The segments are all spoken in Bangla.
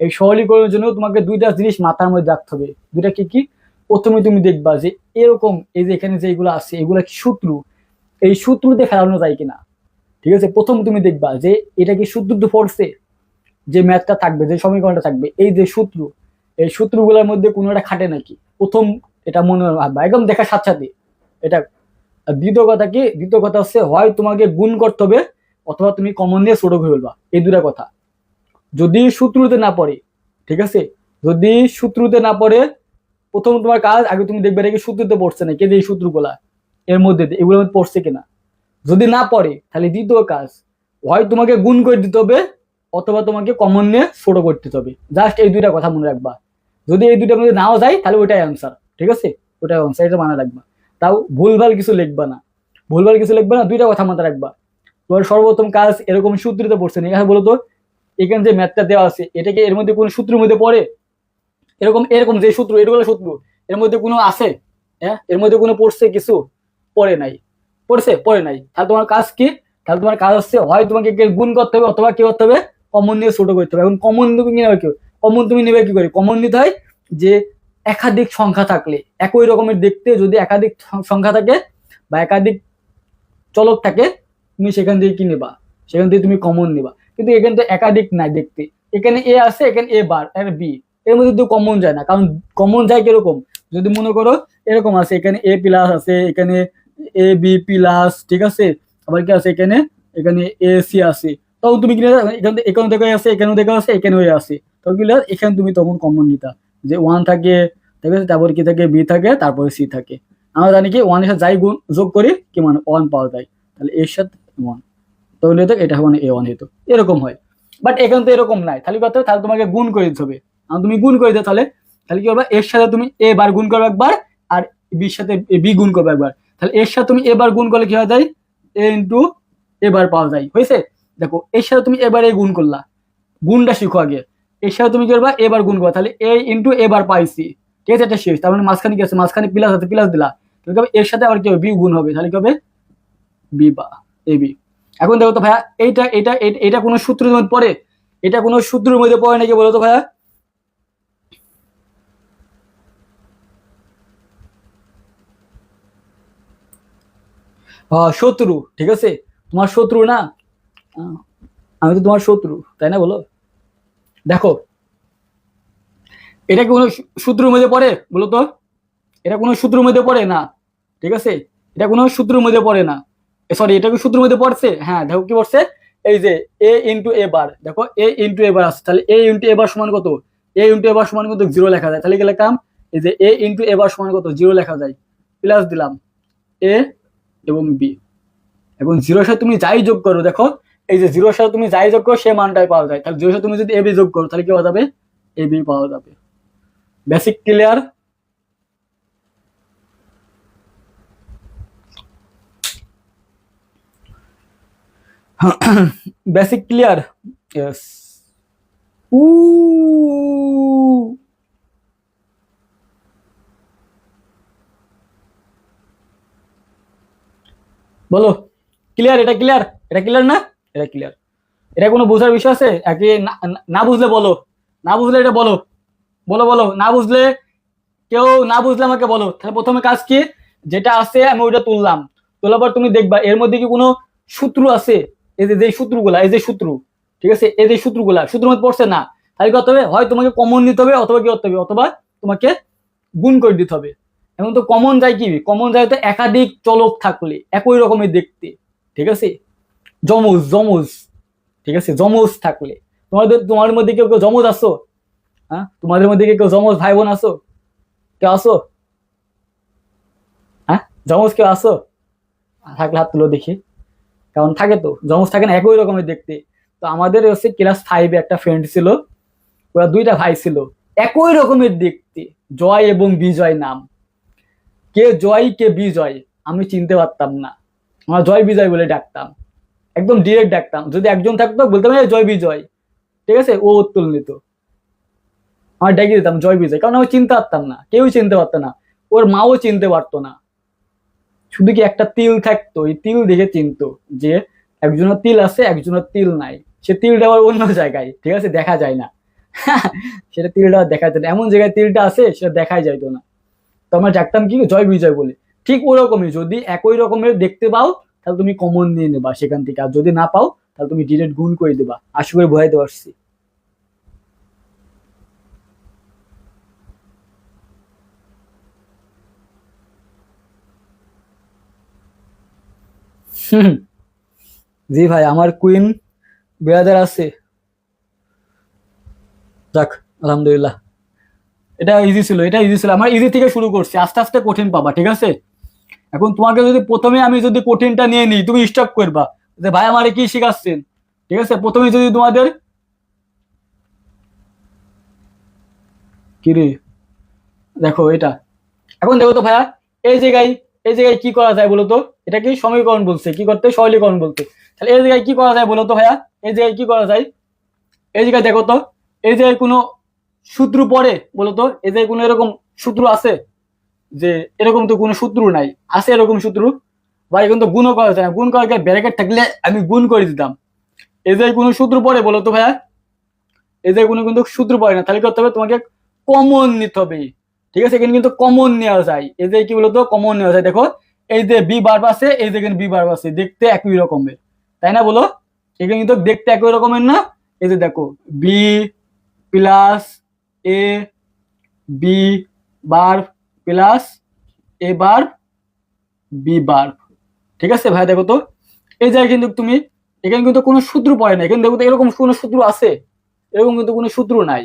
এই সরলীকরণের জন্য তোমাকে দুইটা জিনিস মাথার মধ্যে রাখতে হবে। দুইটা কি কি? প্রথমে তুমি দেখবা যে এরকম এই যে এখানে যে এগুলো আছে এগুলা কি সূত্র, এই সূত্রতে ফেলানো যায় কিনা। ঠিক আছে, প্রথম তুমি দেখবা যে এটা কি সূত্রতে পড়ছে, যে ম্যাথটা থাকবে, যে সমীকরণটা থাকবে, এই যে সূত্র, এই সূত্রগুলোর মধ্যে কোনো একটা খাটে নাকি, প্রথম এটা মনে রাখবা একদম দেখার সাথে সাথে এটা। আর দ্বিতীয় কথা কি? দ্বিতীয় কথা হচ্ছে হয় তোমাকে গুণ করতে হবে অথবা তুমি কমন দিয়ে ছোট করে ফেলবা, এই দুটা কথা। যদি সূত্রতে না পড়ে, ঠিক আছে, যদি সূত্রতে না পড়ে, প্রথম তোমার কাজ আগে তুমি দেখবে এটা কি সূত্রতে পড়ছে না, কে যে এই সূত্রগুলা এর মধ্যে এগুলোর মধ্যে পড়ছে কিনা। যদি না পড়ে তাহলে দ্বিতীয় কাজ, হয় তোমাকে গুণ করে দিতে হবে অথবা তোমাকে কমন নিয়ে ছোট করতে হবে। জাস্ট এই দুইটা কথা মনে রাখবা। যদি এই দুইটার মধ্যে নাও যায় তাহলে ওইটাই আনসার, ঠিক আছে, ওটাই আনসার, এটা মনে রাখবা। তাও ভুলভাল কিছু লিখবা না, ভুলভাল কিছু লিখবা না, দুইটা কথা মাথায় রাখবা। তোমার সর্বপ্রথম কাজ এরকম সূত্রতে পড়ছে না, এখানে বলো তো এখানে যে ম্যাথটা দেওয়া আছে এটা কি এর মধ্যে কোন সূত্রের মধ্যে পড়ে? এরকম এরকম যে সূত্র, এগুলো সূত্র এর মধ্যে কোনো আছে? হ্যাঁ, এর মধ্যে কোনো পড়ছে কিছু? পড়ে নাই। পড়ছে? পড়ে নাই। তাহলে তোমার কাজ কি? তাহলে তোমার কাজ হচ্ছে হয় তোমাকে গুণ করতে হবে অথবা কি করতে হবে, কমন নিয়ে ছোট করতে হবে। এখন কমন তুমি নেবে কি? কমন তুমি নেবে কি করে? কমন নিতে হয় যে একাধিক সংখ্যা থাকলে, একই রকমের দেখতে যদি একাধিক সংখ্যা থাকে বা একাধিক চলক থাকে, তুমি সেখান থেকে কি নেবা? সেখান থেকে তুমি কমন নেবা। কিন্তু এখানে তো একাধিক নাই দেখতে, এখানে এ আছে, এখানে এ বার, এখানে বি, এর মধ্যে তো কমন যায় না। কারণ কমন যায় কিরকম? যদি মনে করো এরকম আছে, এখানে এ প্লাস আছে, এখানে এ বি প্লাস, ঠিক আছে, আবার কি আছে এখানে, এখানে এ সি আছে, তখন তুমি কি এখানে এখানে দেখা আছে, এখানেও দেখা আছে, এখানেও আছে, তখন কি এখানে তুমি তখন কমন নিতা, যে ওয়ান থাকে, ঠিক আছে, তারপরে কি থাকে, বি থাকে, তারপরে সি থাকে। আমরা জানি কি ওয়ান এর সাথে যাই গুণ যোগ করি কি মানে ওয়ান পাওয়া যায়, তাহলে এর সাথে ওয়ান, তাহলে তো এটা মানে এ ওয়ান হতো, এরকম হয়। বাট এখানে তো এরকম নাই, তাহলে কত? তাহলে তোমাকে গুণ করে দিতে হবে। তুমি গুণ করে দাও, তাহলে তাহলে কি করবা, এর সাথে তুমি এ বার গুণ করবে একবার, আর বির সাথে বি গুণ করবে একবার। তাহলে এর সাথে তুমি এবার গুণ করলে কি হয়ে যায়, এ ইন্টু এবার পাওয়া যায়, হয়েছে। দেখো এর সাথে তুমি এবার এ গুণ করলা, গুণটা শিখো আগে। এর সাথে তুমি কি করবা, এবার গুণ করবা, তাহলে এ ইন্টু এবার পাইছি, ঠিক আছে, এটা শেষ। তার মানে মাঝখানে কি আছে, মাঝখানে প্লাস আছে, প্লাস দিলা, তাহলে এর সাথে আবার কি হবে, বি গুণ হবে, তাহলে কি হবে, বি বা এ বি। এখন দেখো তো ভাইয়া, এইটা এটা এটা কোনো সূত্রের মধ্যে পড়ে? এটা কোনো সূত্রের মধ্যে পড়ে নাকি বলো তো ভাইয়া? শত্রু, ঠিক আছে, তোমার শত্রু না, আমি তো তোমার শত্রু, তাই না, বলো। দেখো এটা কি কোনো সূত্রের মধ্যে পড়ে বলো তো? এটা কোনো সূত্রের মধ্যে পড়ে না, ঠিক আছে, এটা কোনো সূত্রের মধ্যে পড়ে না। সরি, এটা কি সূত্রের মধ্যে পড়ছে? হ্যাঁ, দেখো কি পড়ছে, এই যে এ ইন্টু এ বার, দেখো এ ইন্টু এ বার আছে, তাহলে এ ইন্টু এ বার সমান কত? এ ইন্টু এ বার সমান কত? জিরো লেখা যায়, তাহলে কি লিখলাম, এই যে এ ইন্টু এ বার সমান কত? জিরো লেখা যায়, প্লাস দিলাম এ এবং বি। এবং জিরোর সাথে তুমি যাই যোগ করো, দেখো এই যে জিরোর সাথে তুমি যাই যোগ করো সে মানটাই পাওয়া যায়, তাহলে জিরোর সাথে তুমি যদি এ বি যোগ করো তাহলে কি পাওয়া যাবে, এ বি পাওয়া যাবে। Basic clear? Basic clear? Yes. উ বলো, ক্লিয়ার? এটা ক্লিয়ার? এটা ক্লিয়ার না? এটা ক্লিয়ার? এটা কোনো বোঝার বিষয় আছে? একে না বুঝলে বলো, না বুঝলে এটা বলো, বলো বলো, না বুঝলে, কেউ না বুঝলে আমাকে বলো। তাহলে প্রথমে কাজ কি, যেটা আছে আমি ওইটা তুললাম, তোলার পর তুমি দেখবা এর মধ্যে কি কোনো সূত্র আছে, এই যে সূত্রগুলা, এই যে সূত্র, ঠিক আছে, এই যে সূত্রগুলা সূত্রের মধ্যে পড়ছে না, তাহলে কি করতে হবে, হয় তোমাকে কমন নিতে হবে অথবা কি করতে হবে, অথবা তোমাকে গুণ করে দিতে হবে। এখন তো কমন যায় কি, কমন যায় তো একাধিক চলক থাকলে একই রকমের দেখতে, ঠিক আছে, যমজ যমজ, ঠিক আছে, যমজ থাকলে। তোমার মধ্যে কেউ কেউ যমজ আসো? হ্যাঁ, তোমাদের মধ্যে কেউ যমজ ভাই বোন আসো? কেউ আসো? হ্যাঁ, যমজ কেউ আসো? থাকলে হাত তুলো দেখি। কারণ থাকে তো, যমজ থাকে না একই রকমের দেখতে। তো আমাদের হচ্ছে ক্লাস 5-এ একটা ফ্রেন্ড ছিল, ওরা দুইটা ভাই ছিল, একই রকমের দেখতে, জয় এবং বিজয় নাম। কে জয় কে বিজয় আমি চিনতে পারতাম না, আমরা জয় বিজয় বলে ডাকতাম, একদম ডিরেক্ট ডাকতাম। যদি একজন থাকতো বলতাম জয় বিজয়, ঠিক আছে, ও উত্তর নিত, আমার ডেকে দিতাম জয় বিজয়, কারণ আমি চিনতে পারতাম না, কেউই চিনতে পারতো না, ওর মাও চিনতে পারতো না। শুধু কি একটা তিল থাকতো, এই তিল দেখে চিনতো যে একজনের তিল আছে একজনের তিল নাই, সে তিলটা আবার অন্য জায়গায়, ঠিক আছে, দেখা যায় না। সেটা তিলটা দেখাইতো না, এমন জায়গায় তিলটা আছে সেটা দেখাই যাইতো না। তো আমরা ডাকতাম কি জয় বিজয় বলে। ঠিক ওরকমই যদি একই রকমের দেখতে পাও তাহলে তুমি কমন নিয়ে নেবা সেখান থেকে, আর যদি না পাও তাহলে তুমি ডিরেক্ট গুণ করে দেবা। আশা করি বোঝাইতে পারছি। হুম, জি ভাই, আমার কুইন ব্রাদার আছে। যাক, আলহামদুলিল্লাহ। এটা ইজি ছিল, এটা ইজি ছিল, আমার ইজি থেকে শুরু করছি, আস্তে আস্তে কঠিন পাবা, ঠিক আছে? এখন তোমাকে যদি প্রথমে আমি যদি কঠিনটা নিয়ে নিই তুমি স্টপ করবা যে ভাই আমারে কি শিখাচ্ছেন। ঠিক আছে, প্রথমে যদি তোমাদের কি রে, দেখো এটা, এখন দেখো তো ভাইয়া, এই জায়গায় এই জায়গায় কি করা যায় বলো তো? এটা কি সমীকরণ বলছে, কি করতে, সরলীকরণ বলতে। তাহলে এই জায়গায় কি করা যায় বলো তো ভাইয়া? এই জায়গায় কি করা যায়? এই জায়গায় দেখো তো, এই জায়গায় কোনো সূত্র পড়ে বলো তো? এই জায়গায় কোনো এরকম সূত্র আছে যে? এরকম তো কোনো সূত্র নাই। আছে এরকম সূত্র? ভাই এখন তো গুণও করা যায় না, গুণ করার ব্র্যাকেট থাকলে আমি গুণ করে দিতাম। এই জায়গায় কোনো সূত্র পড়ে বলো তো ভাইয়া? এই জায়গায় কোনো কিন্তু সূত্র পড়ে না, তাহলে করতে হবে তোমাকে কমন নিতে হবে। ঠিক আছে, এখানে কিন্তু কমন নেওয়া যায়। এই যে কি বলতো, কমন নেওয়া যায়। দেখো এই যে বি বার্ব আছে, এই যে এখানে বি বার্ব আছে, দেখতে একই রকমের, তাই না বলো? এখানে কিন্তু দেখতে একই রকমের না? এই যে দেখো, B plus A, B bar plus A bar, B bar. ঠিক আছে ভাই, দেখো তো এই জায়গায় কিন্তু তুমি, এখানে কিন্তু কোনো সূত্র পড়ে না। এখানে দেখো তো এরকম কোনো সূত্র আছে? এরকম কিন্তু কোনো সূত্র নাই।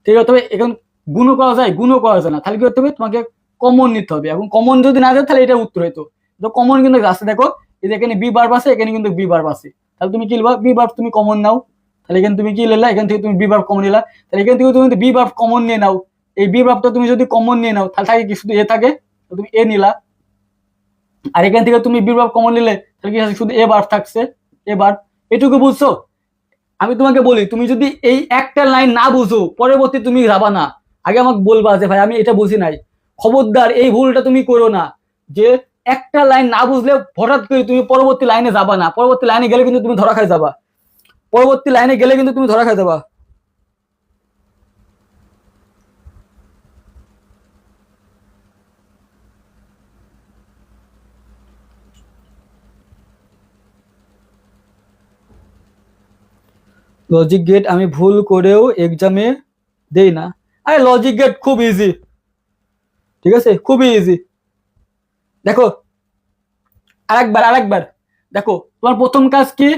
ঠিক আছে, তবে এখন গুণও করা যায়, গুণও করা যায় না। তাহলে কি করতে হবে, তোমাকে কমন নিতে হবে। এখন কমন যদি না যায় তাহলে এটা উত্তর হইতো। তো কমন কিন্তু আছে, দেখো এই যে এখানে বি বার্ব আছে, এখানে কিন্তু বি বার্ব আছে। তাহলে তুমি কি লিখবা, বি বার্ব তুমি কমন নাও। তাহলে এখানে তুমি কি নিলা, এখান থেকে তুমি বি বার্ব কমন নিলা। তাহলে এখান থেকে তুমি বি বার্ব কমন নিয়ে নাও। এই বি বার্বটা তুমি যদি কমন নিয়ে নাও তাহলে থাকে কি, শুধু এ থাকে, তুমি এ নিলা। আর এখান থেকে তুমি বি বার্ব কমন নিলে তাহলে কি আছে, শুধু এ বার্ব থাকছে, এ বার্ব। এটুকু বুঝছো? আমি তোমাকে বলি, তুমি যদি এই একটা লাইন না বুঝো পরবর্তী তুমি যাবা না, আগে আমাকে বলবা যে ভাই আমি এটা বুঝি নাই। খবরদার এই ভুলটা তুমি করো না, যে একটা লাইন না বুঝলে হঠাৎ করে তুমি পরবর্তী লাইনে যাবা না। পরবর্তী লাইনে গেলে কিন্তু তুমি ধরা খাই যাবা। পরবর্তী লাইনে গেলে কিন্তু তুমি ধরা খাই যাবা। লজিক গেট আমি ভুল করেও এক্সামে দেই না। আরে লজিক গেট খুব ইজি, ঠিক আছে, খুবই ইজি। দেখো আরেকবার আরেকবার, দেখো তোমার প্রথম কাজ কি,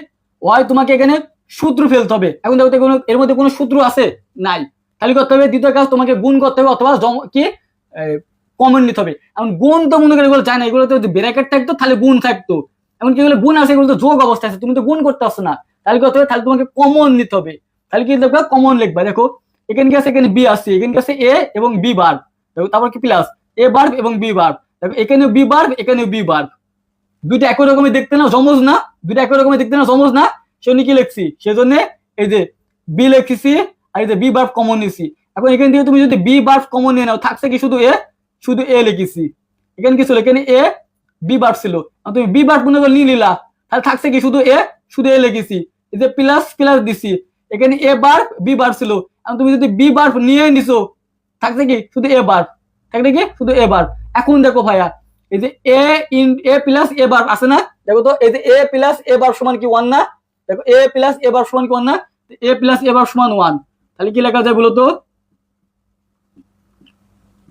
হয় তোমাকে এখানে সূত্র ফেলতে হবে। এখন দেখো তো এর মধ্যে কোনো সূত্র আছে? নাই। তাহলে করতে হবে দ্বিতীয় কাজ, তোমাকে গুণ করতে হবে অথবা কি কমন নিতে হবে। এখন গুণ তো মনে করে এগুলো যায় না, এগুলো তো ব্র্যাকেট থাকতো তাহলে গুণ থাকতো। এমন কি এগুলো গুণ আছে, এগুলো তো যোগ অবস্থা আছে, তুমি তো গুণ করতে পারছো না। তাহলে করতে হবে, তাহলে তোমাকে কমন নিতে হবে। তাহলে কি দেখবে, কমন লিখবা। দেখো এখানে কি আছে, এখানে বি আছে, এখানে কি আছে এ এবং বি বার্ব, দেখো তারপর কি প্লাস এ বার্ব এবং বি বার্ব। দেখো এখানে বি বার্ব, এখানে বি বার্ব, দুইটা একই রকমের দেখতে না, জমজ না? দুইটা একই রকমের দেখতে না, জমজ না? সেজন্য কি লিখছি, সেজন্য এই যে বি লিখছি, আর এই যে বি বার্ব কমন নিছি। এখন এখান থেকে তুমি যদি বি বার্ব কমন নিয়ে নাও, থাকছে কি শুধু এ, শুধু এ লিখেছি। এখানে কি ছিল, এখানে এ বি বার্ব ছিল, তুমি বি বার্ব মনে করে নিয়ে নিলা, তাহলে থাকছে কি শুধু এ, শুধু এ লিখেছি। এই যে প্লাস প্লাস দিছি, এখানে এ বার্ব বি বার্ব ছিল, এখন তুমি যদি বি বার্ব নিয়ে নিছো, থাকছে কি শুধু এ বার্ব, থাকছে কি শুধু এ বার্ব। এখন দেখো ভাইয়া, এই যে এ ইন এ প্লাস এ বার আছে না? দেখো তো এই যে এ প্লাস এ বার সমান কি 1 না? দেখো এ প্লাস এ বার সমান কি 1 না? এ প্লাস এ বার সমান 1। তাহলে কি লেখা যায় বলো তো?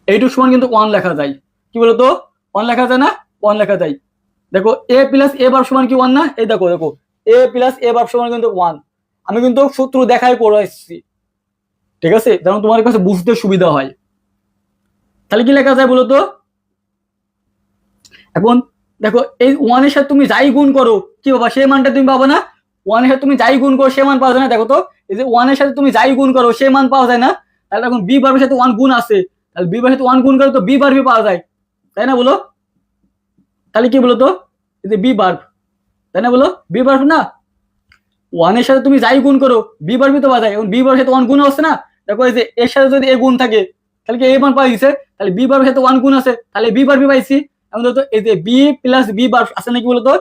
এইটুক সমান কিন্তু 1 লেখা যায়। কি বলো তো? 1 লেখা যায় না? 1 লেখা যায়। দেখো এ প্লাস এ বার সমান কি 1 না? এই দেখো দেখো, এ প্লাস এ বার সমান কিন্তু 1। আমি কিন্তু সূত্র দেখাই করে আসছি, ঠিক আছে, যেন তোমার কাছে বুঝতে সুবিধা হয়। তাহলে কি লেখা যায় বলো তো? এখন দেখো এই 1 এর সাথে তুমি যাই গুণ করো কি বাবা, সেই মানটা তুমি পাবে না? 1 এর সাথে তুমি যাই গুণ করো সে মান পাওয়া যায় না। দেখো তো এই যে 1 এর সাথে তুমি যাই গুণ করো সে মান পাওয়া যায় না? তাহলে এখন বি বার্বের সাথে 1 গুণ আছে, তাহলে বি বার্বের সাথে 1 গুণ করলে তো বি বার্বই পাওয়া যায়, তাই না বলো? তাহলে কি বলো তো, এই যে বি বার্ব, তাই না বলো? বি বার্ব না? 1 এর সাথে তুমি যাই গুণ করো বি বার্বই তো পাওয়া যায়। এখন বি বার্বের সাথে 1 গুণ হচ্ছে না? দেখো এই যে এর সাথে যদি এ গুণ থাকে তাহলে কি এ মান পাওয়া গেছে, তাহলে বি বার্বের সাথে 1 গুণ আছে, তাহলে বি বার্বই পাইছি। এখন তো এই যে বি প্লাস বি বার্ব আছে নাকি বলতো?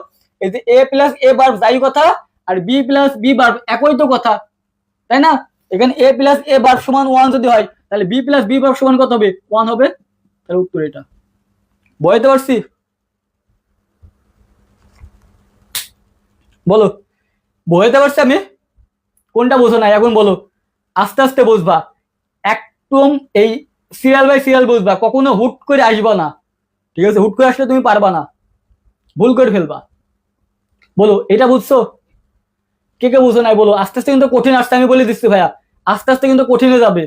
এই যে এ প্লাস এ বার্ব যাই কথা, আর বি প্লাস বি বার্ব একই তো কথা, তাই না? এখানে a প্লাস a বার সমান 1 যদি হয় তাহলে b প্লাস b বার সমান কত হবে 1 হবে। তাহলে উত্তর এটা। বুঝতে পারছি? বলো বুঝতে পারছি আমি? কোনটা বোঝো না এখন বলো, আস্তে আস্তে বুঝবা, একদম এই সিরিয়াল বাই সিরিয়াল বুঝবা, কখনো হুট করে আসবা না, ঠিক আছে? হুট করে আসলে তুমি পারবা না, ভুল করে ফেলবা। বলো এটা বুঝছো? কে কে বুঝো নাই বলো। আস্তে আস্তে কিন্তু কঠিন আসছে, আমি বলে দিচ্ছি ভাইয়া, আস্তে আস্তে কিন্তু কঠিনে যাবে।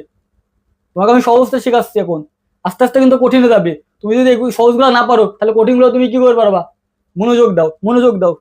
তোমাকে আমি সহজটা শেখাচ্ছি এখন, আস্তে আস্তে কিন্তু কঠিনে যাবে। তুমি যদি সহজগুলো না পারো তাহলে কঠিনগুলো তুমি কি করে পারবা? মনোযোগ দাও, মনোযোগ দাও।